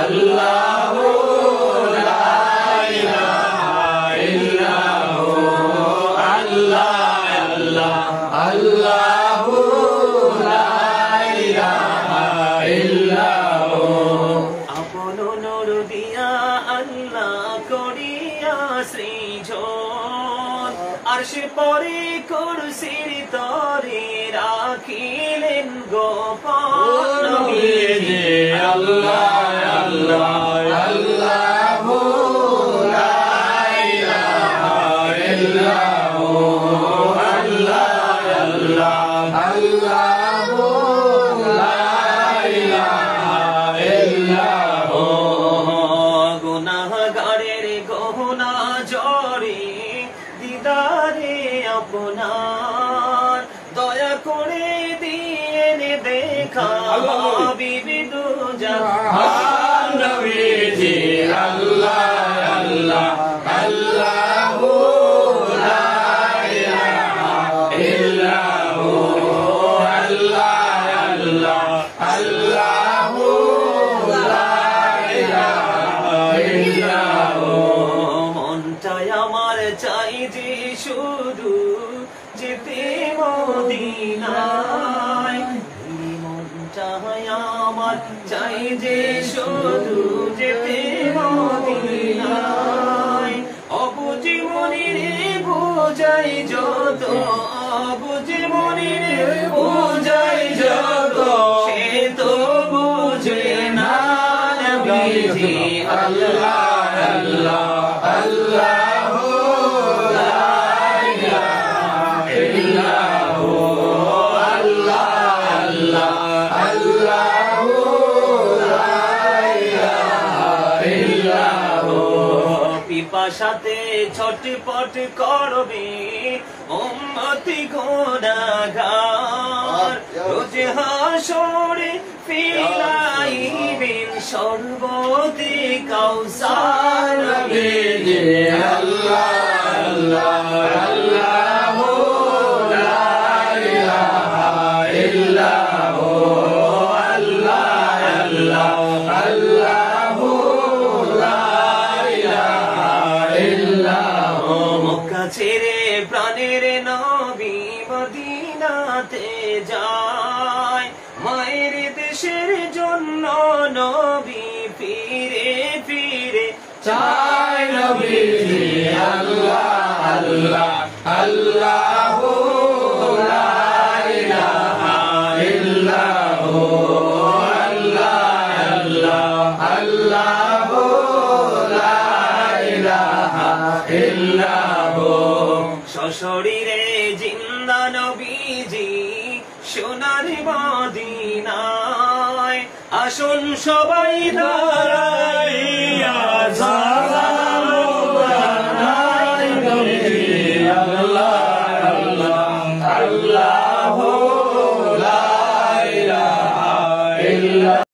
আল্লাহু লা ইলাহা ইল্লাহু আল্লাহ আল্লাহ আল্লাহু লা ইলাহা ইল্লাহু আপন নূর দিয়া আল্লাহ করিয়া সৃজন আরশে পরে কুরসির তরে রাখিলেন গোপন নবীজি আল্লাহ আল্লাহ আল্লাহু লা ইলাহা ইল্লাহু আল্লাহ আল্লাহ আল্লাহু লা ইলাহা ইল্লাহু গুনাহগারের গহনা জরে দিদারে আপনার দয়া করে দিয়েন দেখা বিবি দুজাহান নবীজি আল্লাহ আল্লাহ আল্লাহু লা ইলাহা ইল্লাহু আল্লাহ আল্লাহ আল্লাহু লা ইলাহা ইল্লাহু মনটাই আমার চাই যে শুধু যেতে মদিনায় মনটাই আমার চাই যে শুধু যেতে মদিনায় অবুঝি মনিরে বোঝাই যত অবুঝি মনিরে বোঝাই যত সে তো বুঝে না নবীজি আল্লাহ আল্লাহ আল্লাহু লা ইলাহা ইল্লাহু আল্লাহ আল্লাহ আল্লাহু লা ইলাহা ইল্লাহু পিপাসাতে ছটপট করবে উম্মতি গুনাহগার রোজ হাসরে ফিরাইবেন শরবতে কাউসার নবীজি আল্লাহ আল্লাহ আল্লাহু লা ইলাহা ইল্লাহু আল্লাহ আল্লাহ আল্লাহু লা ইলাহা ইল্লাহু মক্কা ছেড়ে প্রাণের নবী মদিনাতে যায় মায়ের দেশের জন্য নবী ফিরে ফিরে চায় নবীজি আল্লাহ আল্লাহ আল্লাহু লা ইলাহা ইল্লাহু আল্লাহ আল্লাহ আল্লাহু লা ইলাহা ইল্লাহু সশরীরে জিন্দা নবীজি সোনার মদিনায় আসুন সবাই দাঁড়াইয়া সালাম জানাই নবীজি আল্লাহ